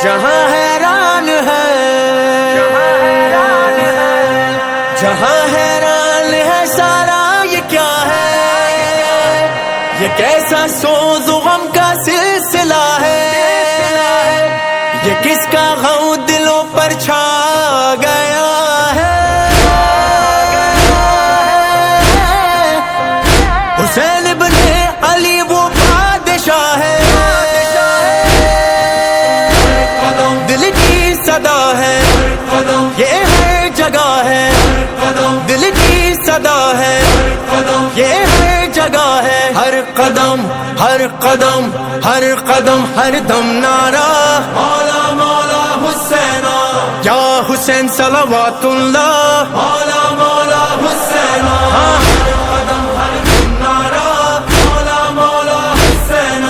جہاں حیران ہے، جہاں حیران ہے سارا یہ کیا ہے، یہ کیسا سوز و غم کا سلسلہ ہے، یہ کس کا غم دلوں پر چھا گیا ہے۔ حسین ابن علی وہ بادشاہ ہے، دل کی صدا ہے یہ ہر جگہ ہے، دل کی صدا ہے یہ ہر جگہ ہے، ہر قدم ہر قدم ہر قدم ہر دم نعرہ مولا مولا حسین، یا حسین صلوات اللہ، مولا مولا حسین، ہر قدم ہر دم نعرہ مولا مولا حسین،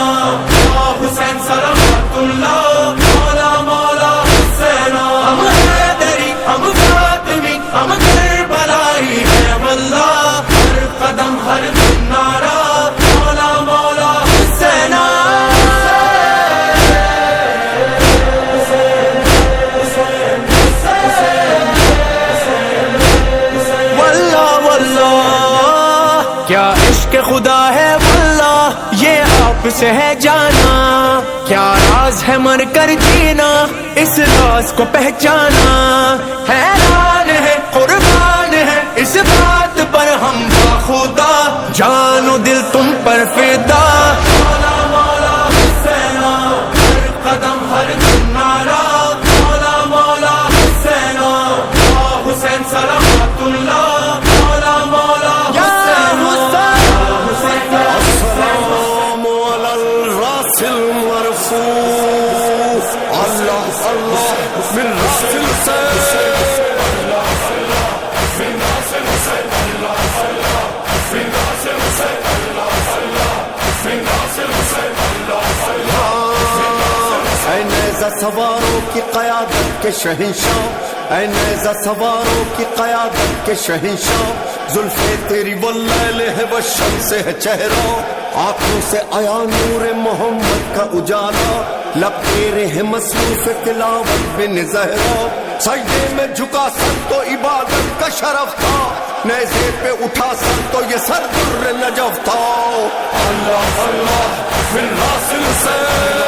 یا حسین صلوات اللہ، مولا مولا حسین، ہم حیدری ہم فاطمی ہم کربلائی ہیں واللہ، ہر قدم ہر دم نعرہ مولا مولا حسین۔ واللہ واللہ کیا عشق خدا ہے واللہ، یہ آپ سے ہے جانا، کیا راز ہے مر کر جینا، اس راز کو پہچانا، حیران ہے قربان ہے اس بات پر ہم باخدا، جان و دل تم پر فدا، مولا مولا حسین، ہر قدم ہر دم نعرہ مولا مولا حسین، یا حسین صلوات اللہ، مولا مولا حسین، السلام علی الراس المرفوع، اللہ اللہ من راس الحسین، اے نیزہ سواروں کی قیادت کے شہنشاہ، اے نیزہ سواروں کی قیادت کے شہنشاہ، زلفیں تیری واللیل ہے والشمس ہے چہرہ، آنکھوں سے آیا نور محمد کا اجالا، لب تیرے ہیں مصروف تلاوت بن زہرا، سجدے میں جھکا سر تو عبادت کا شرف تھا، نیزے پہ اٹھا سر تو یہ سر در نجف تھا، اللہ اللہ من راس الحسین،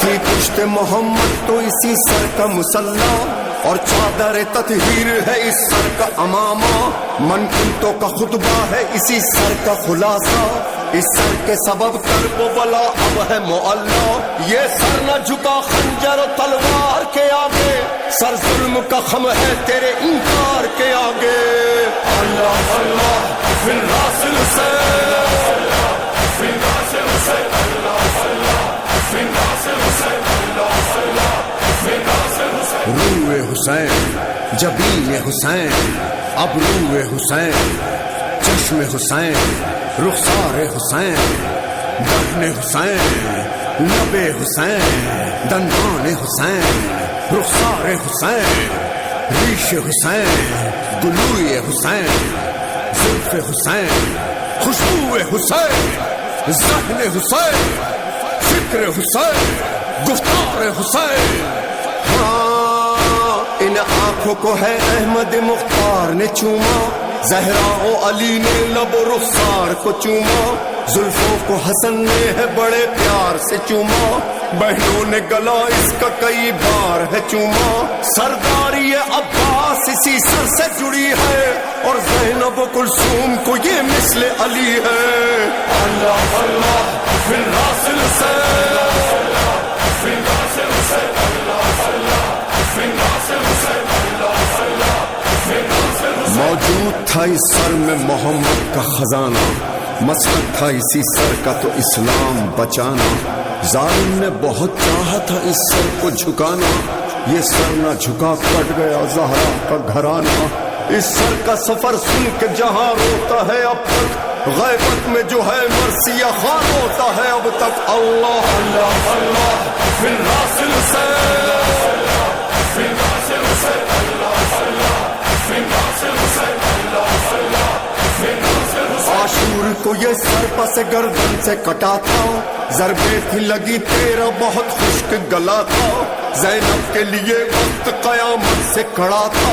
تھی پشت محمد تو اسی سر کا مسلح، اور چادر تطہیر ہے اس سر کا امامہ، منقبتوں کا خطبہ ہے اسی سر کا خلاصہ، اس سر کے سبب کرب و بلا اب ہے معلا، یہ سر نہ جھکا خنجر و تلوار کے آگے، سر ظلم کا خم ہے تیرے انکار کے آگے، اللہ اللہ من راس الحسین، روح حسین جبین حسین، ابرو حسین، چشم حسین، رخسار حسین، دہن حسین، لب حسین، دندان حسین، رخسار حسین، ریش حسین، گلوئے حسین، زلف حسین، خوشبو حسین، ذہن حسین، فکر حسین، گفتار حسین، ان آنکھوں کو ہے احمد مختار نے چوما، زہرا و علی نے لب و رخسار کو چوما، زلفوں کو حسن نے ہے بڑے پیار سے چوما، بہنوں نے گلا اس کا کئی بار ہے چوما، سرداری عباس اسی سر سے جڑی ہے، اور زینب و کلثوم کو یہ مثل علی ہے، اللہ اللہ من راس الحسین، موجود تھا اس سر میں محمد کا خزانہ، مسلک تھا اسی سر کا تو اسلام بچانا، ظالم نے بہت چاہا تھا اس سر کو جھکانا، یہ سر نہ جھکا کٹ گیا زہرا کا گھرانہ، اس سر کا سفر سن کے جہاں روتا ہے اب تک، غیبت میں جو ہے مرثیہ خان ہوتا ہے اب تک، اللہ اللہ اللہ من راس الحسین، عاشور کو یہ سر پس گردن سے کٹا تھا، ضربیں تھی لگی تیرا بہت خشک گلا تھا، زینب کے لیے وقت قیامت سے کھڑا تھا،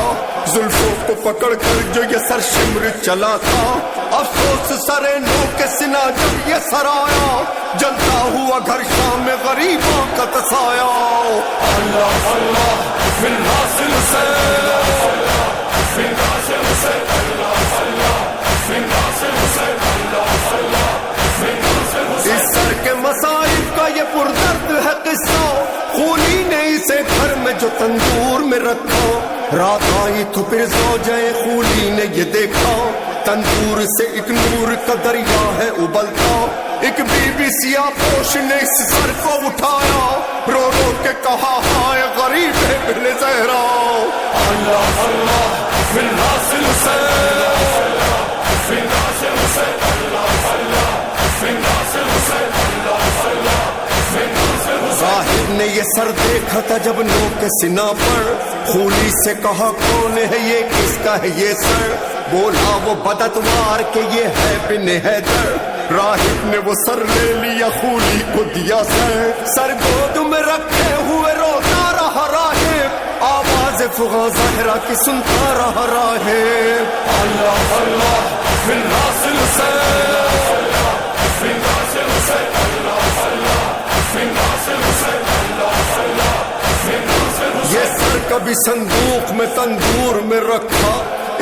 زلفوں کو پکڑ کر جو یہ سر شمر چلا تھا، افسوس سرے نو کے سنا جب یہ سر آیا، جلتا ہوا گھر شام میں غریبوں کا تسایا۔ اللہ اللہ من حاصل سے اس سر کے مصائب کا یہ پردرد ہے قصہ، خونی نے اسے گھر میں جو تندور میں رکھا، رات آئی تو پھر زوجہ خولی نے یہ دیکھا، تندور سے ایک نور کا دریا ہے ابلتا، ایک بی بی سیاہ پوش نے اس سر کو اٹھایا، رو رو کے کہا ہائے غریب ابن زہرا۔ اللہ اللہ من حاصل سے صاحب نے یہ سر دیکھا تھا جب نو کے سنا پر، خولی سے کہا کون ہے یہ، کس کا ہے یہ سر؟ بولا وہ بدتوار کہ یہ ہے بن حیدر۔ راہب نے وہ سر لے لیا، خولی کو دیا سر گود میں رکھے ہوئے روتا رہا راہب، آواز فغاں زہرا کی سنتا رہا راہب۔ اللہ اللہ من حاصل سے یہ سر کبھی صندوق میں تندور میں رکھا،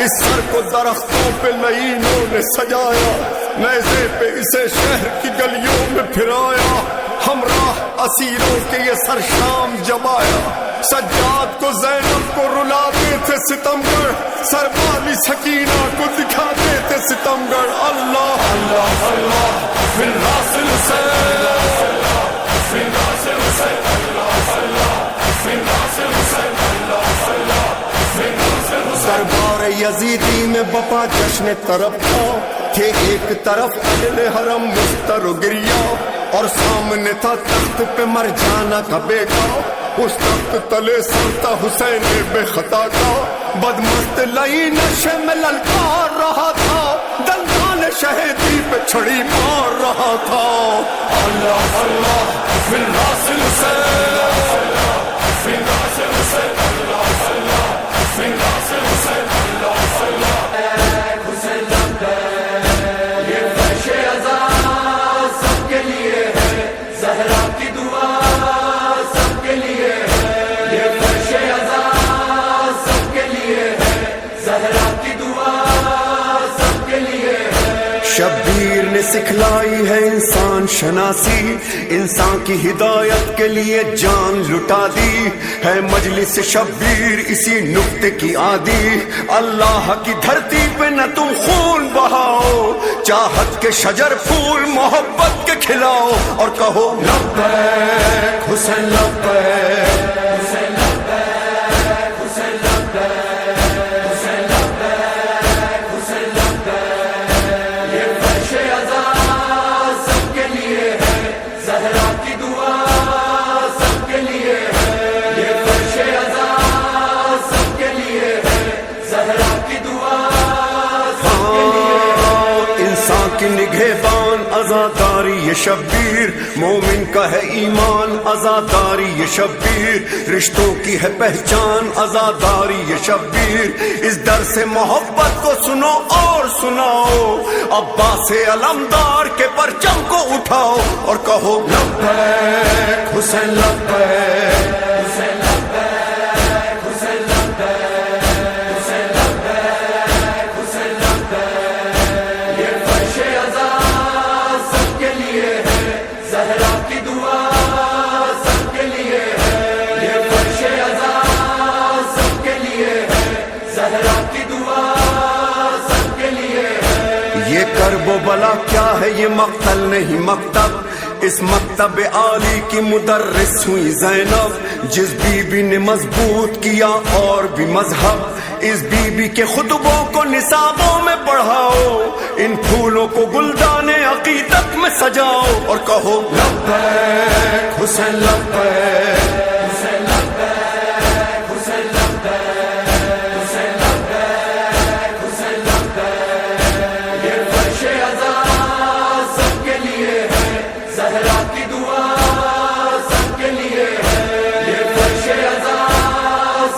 اس سر کو درختوں پہ لعینوں نے سجایا، نیزے پہ اسے شہر کی گلیوں میں پھرایا، ہمراہ اسیروں کے یہ سر شام جب آیا، سجاد کو زینب کو رلاتے تھے ستمگر، سر والی سکینہ کو دکھاتے تھے ستمگر۔ اللہ اللہ اللہ من حاصل سے دربار یزیدی میں بپا جشن طرف تھا، تھے ایک طرف اہل حرم مستر و گریا، اور سامنے تھا تخت پہ مرجانہ کا بیٹا، اس تخت تلے سرتا حسین بے خطا کا، بدمست لئی نشے میں للکار رہا تھا، دندان شہیدی پہ چھڑی مار رہا تھا۔ اللہ اللہ من حاصل سے شبیر نے سکھلائی ہے انسان شناسی، انسان کی ہدایت کے لیے جان لٹا دی، ہے مجلس شبیر اسی نقطے کی عادی، اللہ کی دھرتی پہ نہ تم خون بہاؤ، چاہت کے شجر پھول محبت کے کھلاؤ، اور کہو لبیک حسین لبیک حسین لبیک حسین لبیک حسین لبیک حسین لبیک، یہ فرش عزا سب کے لیے ہے، زہرا کی دعا سب کے لیے ہے، یہ فرش عزا سب کے لیے ہے، زہرا کی دعا سب کے لیے ہے۔ انسان کی نگہبان عزاداری یہ شبیر، مومن کا ہے ایمان عزاداری یہ شبیر، رشتوں کی ہے پہچان عزاداری یہ شبیر، اس در سے محبت کو سنو اور سناؤ، عباس علمدار کے پرچم کو اٹھاؤ، اور کہو لبیک حسین لبیک حسین لبیک حسین لبیک حسین لبیک حسین لبیک، یہ فرش عزا سب کے لیے ہے، زہرا کی دعا سب کے لیے ہے، یہ فرش عزا سب کے لیے ہے، زہرا کی دعا سب کے لیے ہے۔ یہ کرب و بلا کیا ہے، یہ مقتل نہیں مکتب، اس مکتب عالی کی مدرس ہوئی زینب، جس بی بی نے مضبوط کیا اور بھی مذہب، اس بی بی کے خطبوں کو نصابوں میں پڑھاؤ، ان پھولوں کو گلدان عقیدت میں سجاؤ، اور کہو لبیک حسین لبیک حسین لبیک حسین لبیک حسین لبیک حسین لبیک، یہ فرش عزا زہرا کی دعا سب کے لیے ہے، یہ فرش ازا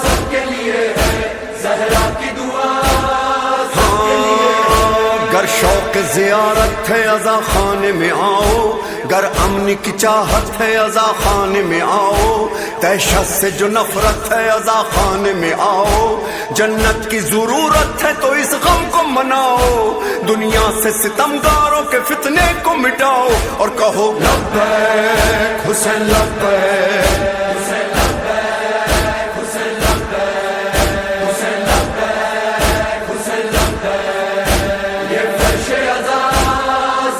سب کے لیے ہے، زہرا کی دعا سب کے لیے ہے۔ گر شوق زیارت ہے ازا خانے میں آؤ، گر امن کی چاہت ہے ازا خانے میں آؤ، دہشت سے جو نفرت ہے ازا خانے میں آؤ، جنت کی ضرورت ہے تو اس غم کو مناؤ، دنیا سے ستمگاروں کے فتنے کو مٹاؤ اور کہو لبیک حسین لبیک، حسین لبیک، حسین لبیک، حسین لبیک، حسین لبیک۔ یہ فرش ازا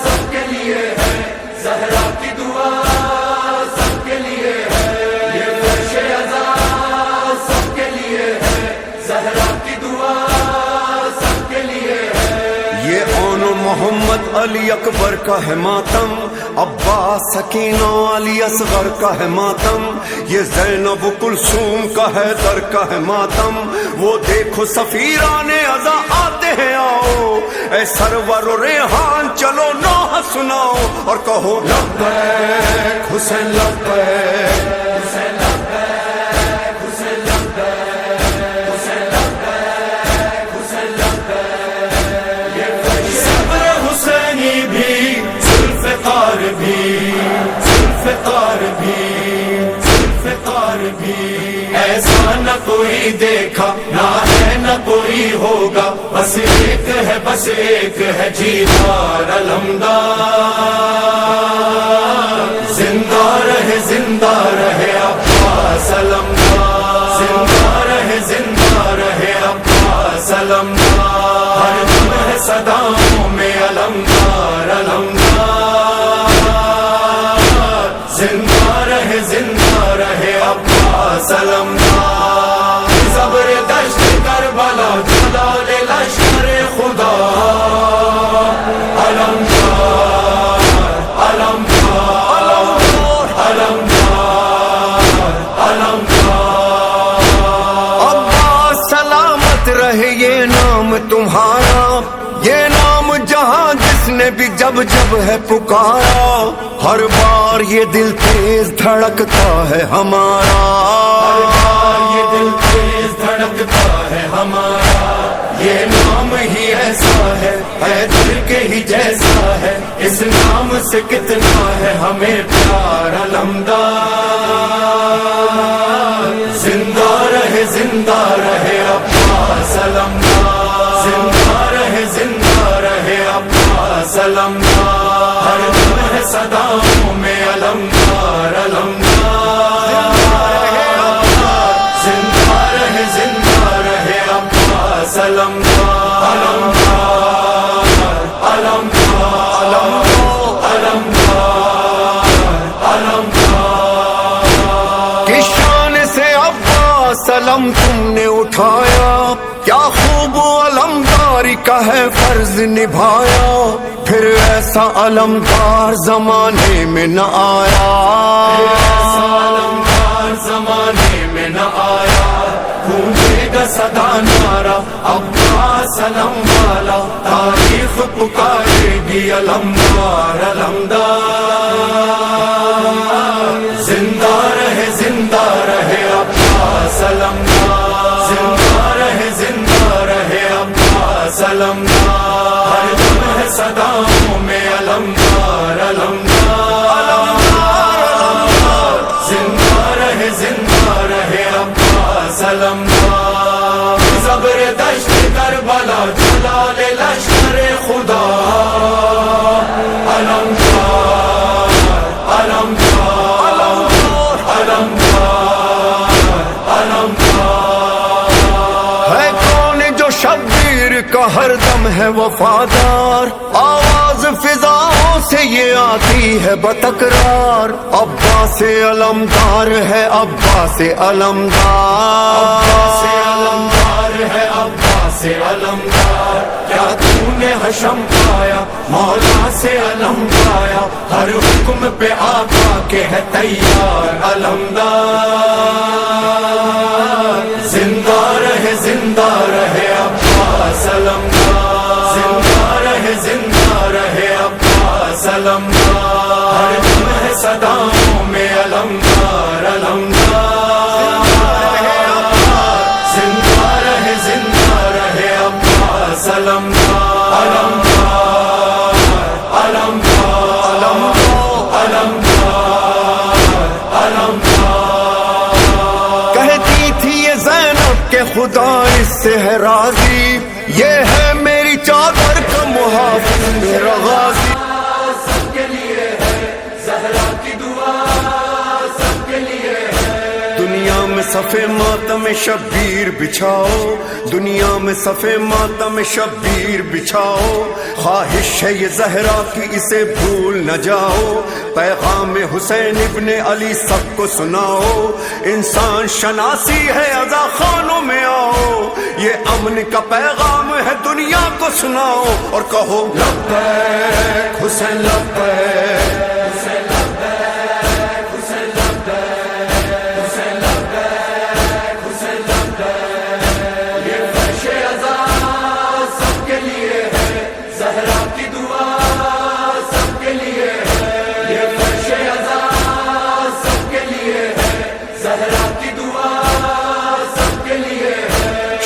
سب کے لیے ہے، زہرا کی دعا سب کے لیے ہے، یہ فرش ازا سب کے لیے ہے، زہرا کی دعا سب کے لیے ہے۔ یہ اون محمد علی اکبر کا ہے ماتم، عباس سکینہ علی اصغر کا ہے ماتم، یہ زینب کلثوم کا ہے در کا ہے ماتم، وہ دیکھو سفیران ازا آتے ہیں آؤ، اے سرور و ریحان چلو نوحہ سناؤ اور کہو لبیک حسین لبیک، حسین لبیک، حسین لبیک، حسین لبیک، حسین لبیک۔ یہ صبر حسینی بھی ذوالفقار بھی، ذوالفقار بھی، ذوالفقار بھی، ایسا نہ کوئی دیکھا نہ ہے نہ کوئی ہوگا، بس ایک ہے بس ایک ہے جیدار علمدار، زندہ رہے عباس علمدار، زندہ رہے عباس علمدار، ہر دم ہے صداؤں میں علمدار علمدار، زندہ رہے عباس علمدار، زبر دشت کربلا جلال لشکر خدا علمدار علمدار علمدار علمدار۔ عباس سلامت رہے یہ نام تمہارا، یہ نام جہاں جس نے بھی جب جب ہے پکارا، ہر بار یہ دل تیز دھڑکتا ہے ہمارا، ہر بار یہ دل تیز دھڑکتا ہے ہمارا، یہ نام ہی ایسا ہے دل کے ہی جیسا ہے، اس نام سے کتنا ہے ہمیں پیار علمدار، زندہ رہے عباس علمدار، زندہ رہے عباس علمدار، ہر دم ہے صداؤں میں علمدار علمدار، زندہ رہے عباس علمدار علمدار علمدار علمدار علمدار۔ کس شان سے عباس علم تم نے اٹھایا، کیا خوب علمداری کا ہے فرض نبھایا، پھر ایسا علمدار زمانے میں نہ آیا، ایسا علمدار زمانے میں نہ آیا، گونجے گا صدا نعرہ عباس علم والا، تاریخ پکارے گی علمدار علمدار، زندہ رہے عباس علمدار، زندہ رہے عباس علمدار، ہر دم ہے صداؤں میں علمدار علمدار، زندہ رہے عباس علمدار، زبر دشت کربلا جلال لشکر خدا علمدار علمدار علمدار علمدار۔ ہے کون جو شبیر کا ہر دم ہے وفادار، آواز فضاؤں سے یہ آتی ہے بتکرار، عباس علمدار ہے عباس علمدار، عباس علمدار ہے عباس علمدار، کیا تو نے حشم پایا مولا سے علم پایا، ہر حکم پہ آقا کے ہے تیار علمدار، زندہ رہے عباس علمدار، زندہ رہے عباس علمدار، ہر دم سے ہے راضی، یہ ہے میری چادر کا محافظ میرا غازی. سب کے لیے ہے زہرا کی دعا، سب کے لیے ہے. دنیا میں صفے ماتم شبیر بچھاؤ، دنیا میں صفے ماتم شبیر بچھاؤ. خواہش ہے یہ زہرا کی اسے بھول نہ جاؤ، پیغام حسین ابن علی سب کو سناؤ. انسان شناسی ہے عزا خانوں میں آؤ، یہ امن کا پیغام ہے دنیا کو سناؤ. اور کہو لبیک حسین لبیک،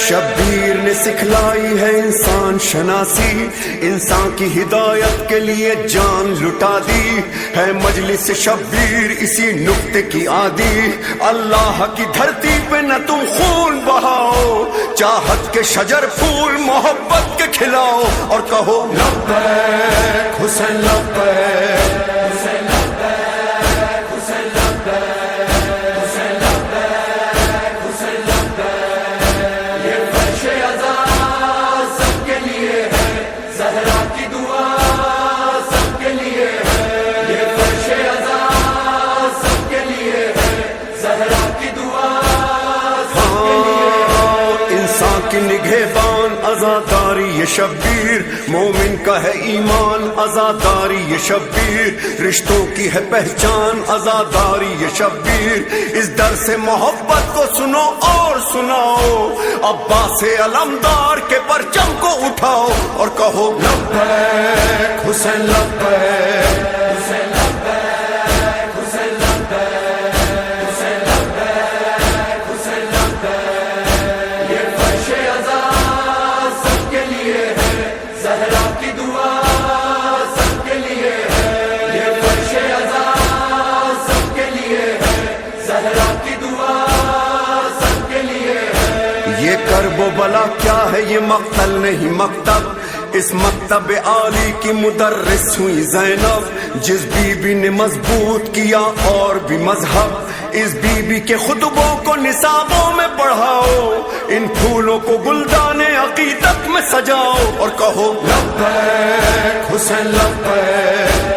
شبیر نے سکھلائی ہے انسان شناسی، انسان کی ہدایت کے لیے جان لٹا دی ہے مجلس شبیر اسی نقطے کی عادی. اللہ کی دھرتی پہ نہ تم خون بہاؤ، چاہت کے شجر پھول محبت کے کھلاؤ. اور کہو لبیک حسین لبیک، کی نگہبان عزاداری یہ شبیر، مومن کا ہے ایمان عزاداری یہ شبیر، رشتوں کی ہے پہچان عزاداری یہ شبیر. اس در سے محبت کو سنو اور سناؤ، عباس علمدار کے پرچم کو اٹھاؤ. اور کہو لبیک حسین لبیک، کرب و بلا کیا ہے یہ مقتل نہیں مکتب، اس مکتب عالی کی مدرس ہوئی زینب. جس بی بی نے مضبوط کیا اور بھی مذہب، اس بی بی کے خطبوں کو نصابوں میں پڑھاؤ، ان پھولوں کو گلدان عقیدت میں سجاؤ. اور کہو لبیک حسین لبیک،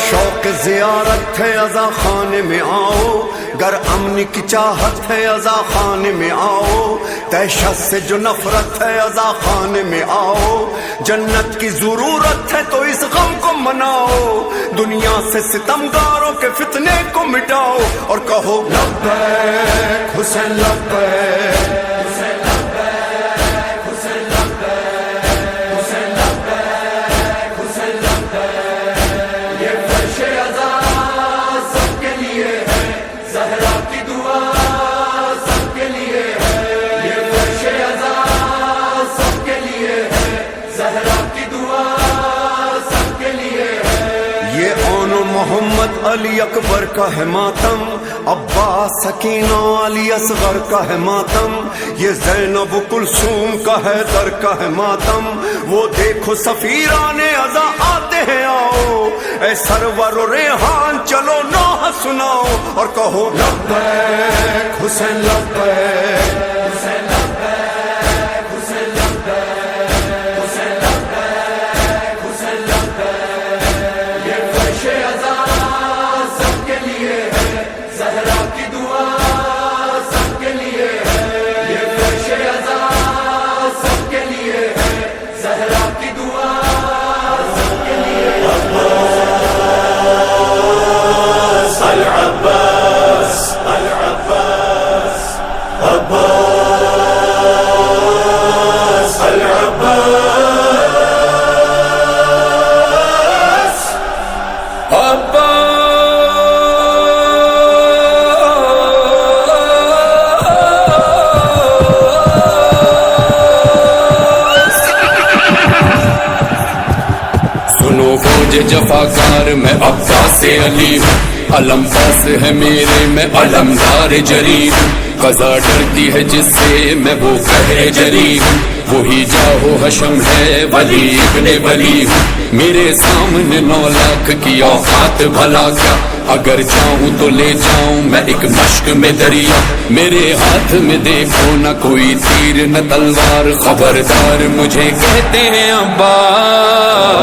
شوق زیارت ہے عزا خانے میں آؤ، گر امن کی چاہت ہے عزا خانے میں آؤ. دہشت سے جو نفرت ہے عزا خانے میں آؤ، جنت کی ضرورت ہے تو اس غم کو مناؤ. دنیا سے ستمگاروں کے فتنے کو مٹاؤ. اور کہو لبیک حسین لبیک، محمد علی اکبر کا ہے ماتم، عباس سکینہ علی اصغر کا ہے ماتم، یہ زینب کلثوم کا ہے در کا ہے ماتم. وہ دیکھو سفیران عزا آتے ہیں آؤ، اے سرور و ریحان چلو نوحہ سناؤ. اور کہو لبیک حسین لبیک، العباس سے جفاکار میں عباس علی ہوں، علم پاس ہے میرے میں علمدار جری ہوں، قضا ڈرتی ہے جس سے میں وہ قہر جری ہوں، وہی جاہو حشم ہے ولی ابن ولی ہوں، میرے سامنے 9 لاکھ کی اوقات بھلا کیا، اگر چاہوں تو لے جاؤں میں ایک مشک میں دریا، میرے ہاتھ میں دیکھو نہ کوئی تیر نہ تلوار، خبردار مجھے کہتے ہیں عباس،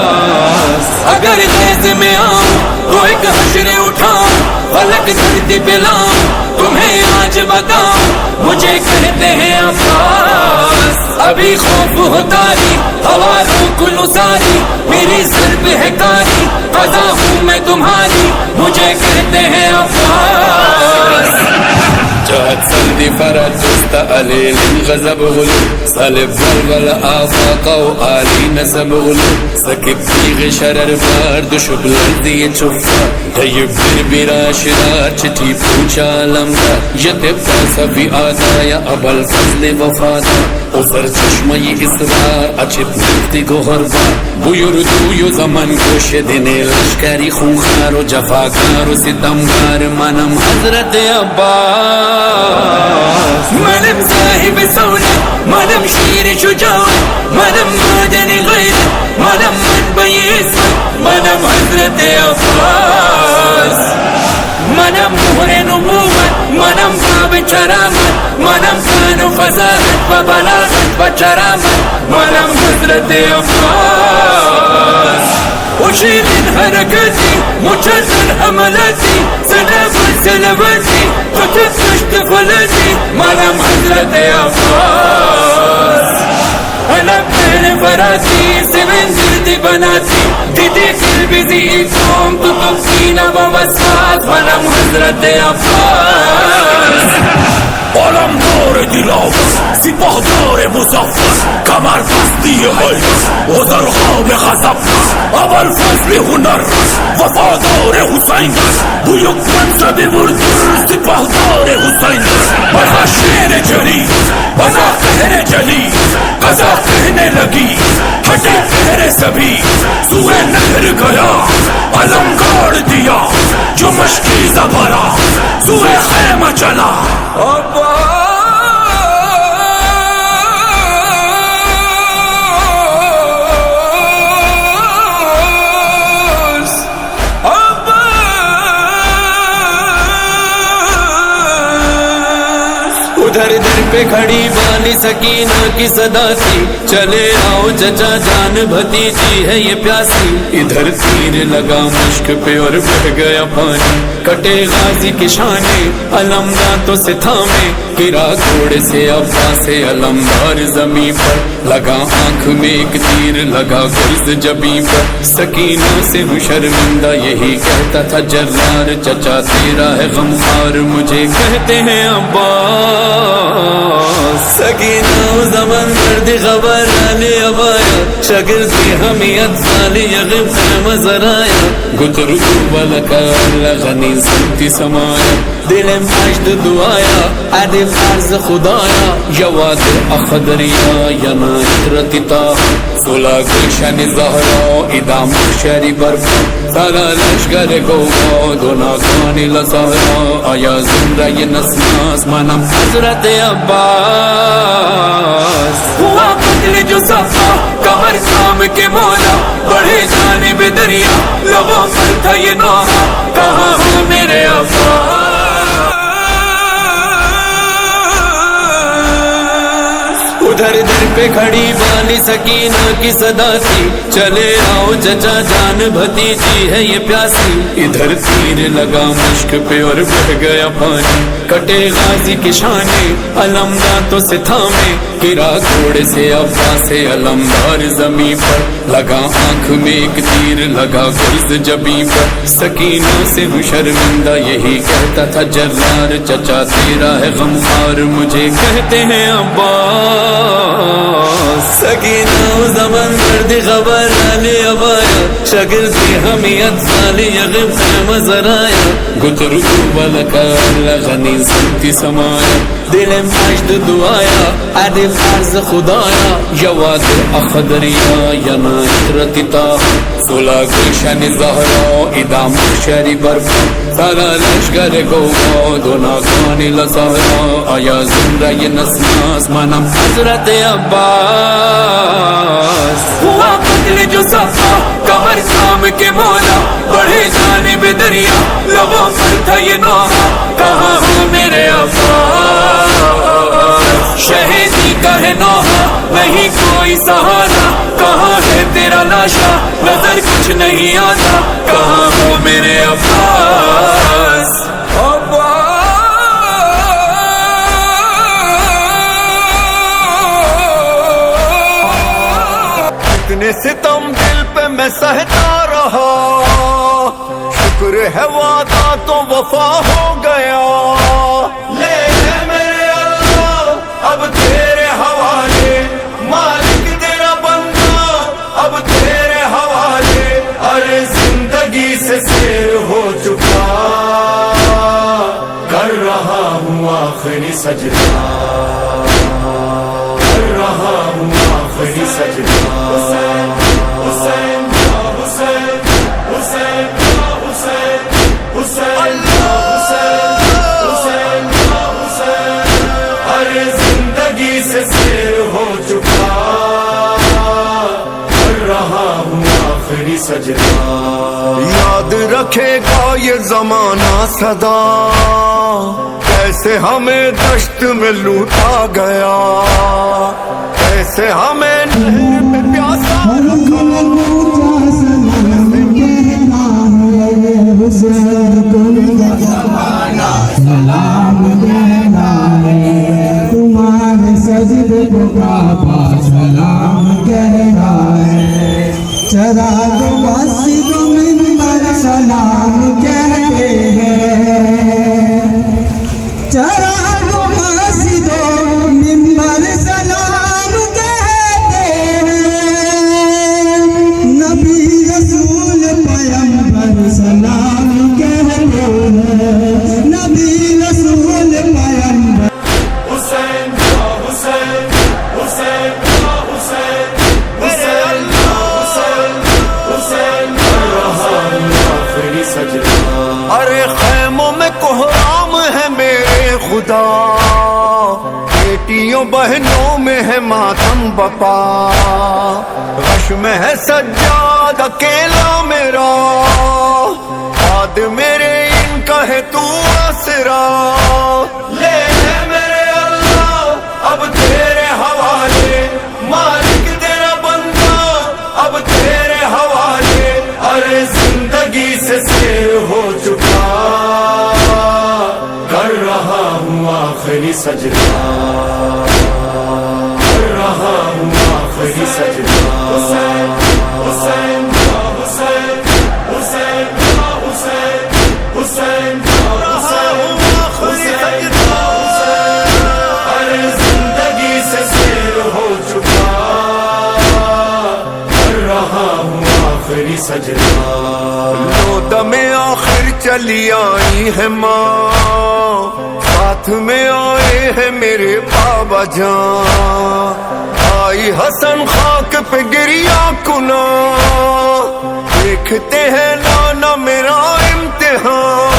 اگر نیز میں آؤں تو ایک حشر اٹھاؤں، فلک دھرتی پلاؤں، تمہیں آج بتاؤں، مجھے کہتے ہیں عباس، ابھی خوف ہوتا ہی ہوا روک لو ساری، میری سرب ہے کاری، قضا ہوں میں تمہاری، مجھے کہتے ہیں عباس، جاءت سلدي فرجست أليل غزب غلو صلب والول آفاق وآلي نسب غلو سكب تيغ شرر بارد شبل الدي چفا طيب بربرا شرار چٹی پوچھا لمدار يتبقى سبي آتا يا أبا الفضل وفادا اسر چشمي اسرار اچھت نکتی گوھر بار بویردویو زمن گوش دن لشکری خونخار و جفاکار و ستمگار منم حضرت عباس، منم صاحب سولت، منم شیر شجاعت، منم معدن غیرت، منم منبع عصمت، منم حضرت عباس، منم مہر نبوت، منم باب کرامت، منم شان و فصاحت و بلاغت و کرامت، منم حضرت عباس، اشيل حركاتي مجدد حملاتي سلام سلاماتي وتفتش طفلاتي منام حضرت عباس، انا بين فراتي سمن جلدي بناتي ديدي قلبي زيكم تطفينا ووسواس منام حضرت عباس، علمدار دلاور سپاهدار مظفر کمر بستی حیدر وزرقاب غضب اول فضل هنر وفادار حسین bu yok منصب مردر سپاهدار حسین بنا شیر جلی بنا قہر جلی قضا کہنے لگی ہٹے قہر سبھی سوئے نہر گیا علم گاڑ دیا جو مشکی زبرا سوئے خیمہ چلا ادھر در پہ کھڑی بانی سکینہ کی صدا تھی، چلے آؤ چچا جان بھتیجی ہے یہ پیاسی، ادھر تیر لگا مشک پہ اور بہ گیا پانی، کٹے غازی کی شانے علم دانتوں سے تھامے، گرا گھوڑے سے عباس سے علمدار زمین پر، لگا آنکھ میں ایک تیر لگا گرز جبیں پر، سکینہ سے ہوں شرمندہ یہی کہتا تھا جرار چچا تیرا ہے غمخوار، مجھے کہتے ہیں عباس، سکینہ زمن مرد خبر آنے ابایا شگردی حمیت سالی یغب خیمہ زرایا گترکو بلکا اللہ غنی سنتی سمایا دلم مجد دعایا عدم عرض خدایا یواد اخدریا ینا اکرتی تاہا سولا گلشن زہرا ادام شری برفا سالا لشگر گوگا دوناکانی لسہرا آیا زمرہ یہ نسناس منم حضرت عباس، ہوا قتل جو صفا کمر کام کے مولا بڑھے جانب دریا لبوں پر تھا یہ نوحہ کہاں ہو میرے عباس، ادھر در پہ کھڑی بانی سکینہ کی صدا تھی، چلے آؤ چچا جان بھتیجی ہے یہ پیاسی، ادھر تیر لگا مشک پہ اور بہ گیا پانی، کٹے غازی کی شانے علم دانتوں سے تھامے، گرا گھوڑے سے عباس سے علمدار زمین پر، لگا آنکھ میں ایک تیر لگا گرز جبیں پر، سکینہ سے ہوں شرمندہ یہی کہتا تھا جرار چچا تیرا ہے غمخوار، مجھے کہتے ہیں عباس، سکینہ زمن مرد خبر آنے ابایا شاگردی همیت سالی یغم خیمه زرایا گتر ولک لغنی سنتی سمایا دلم مجد دعایا عدل فرض خدایا جواد اخدریا یا ناشرتی تا سولا گلشن زهرا ادام محشری برپا سالا لشگر گوگا دوناکانی لزهرا آیا زمره نسماس منم حضرت عباس ہوا قتل جو صفا کمر کام کے مولا بڑھے جانب دریا لبوں پر تھا یہ نوحہ کہاں ہو میرے عباس شہیدی کا ہے نوحہ نہیں کوئی سہارا کہاں ہے تیرا لاشا نظر کچھ نہیں آتا کہاں ہو میرے عباس اتنے ستم دل پہ میں سہتا رہا شکر ہے وعدہ تو وفا ہو گیا لے لے میرے اللہ اب تیرے حوالے مالک تیرا بندہ اب تیرے حوالے ارے زندگی سے سیر ہو چکا کر رہا ہوں آخری سجدہ کر رہا ہوں آخری سجدہ زندگی سے سیر ہو چکا کر رہا ہوں آخری سجدہ یاد رکھے گا یہ زمانہ صدا کیسے ہمیں دشت میں لوٹا گیا کیسے ہمیں نہر میں پیاسا رکھا سلام دینا ہے تمہارے سجدے کو کعبہ سلام کہنا ہے چراغ مسجد منبر سلام کہتے ہیں چراغ مسجد منبر سلام کہتے ہیں نبی رسول پیغمبر سلام کہتے ہیں نبی رسول پیغمبر حسین یا حسین حسین یا حسین حسین یا حسین حسین کر رہا ہوں آخری سجدہ ارے خیموں میں کوہرام ہے میرے خدا بیٹیوں بہنوں میں ہے ماتم بپا غش میں ہے سجاد اکیلا میرا یاد میرے ان کا ہے تو آسرا لے لے میرے اللہ اب تیرے حوالے مالک تیرا بندہ اب تیرے حوالے ارے زندگی سے سیر ہو چکا کر رہا ہوں آخری سجدہ کر رہا ہوں آخری سجدہ حسین حسین یا حسین حسین یا حسین حسین یا حسین حسین یا حسین ارے زندگی سے سیر ہو چکا کر رہا ہوں آخری سجدہ لو دم آخر چلی آئی ہے ماں ساتھ میں آئے ہیں میرے بابا جان آئی حسن خاک پہ گریا کنا دیکھتے ہیں لانا میرا امتحان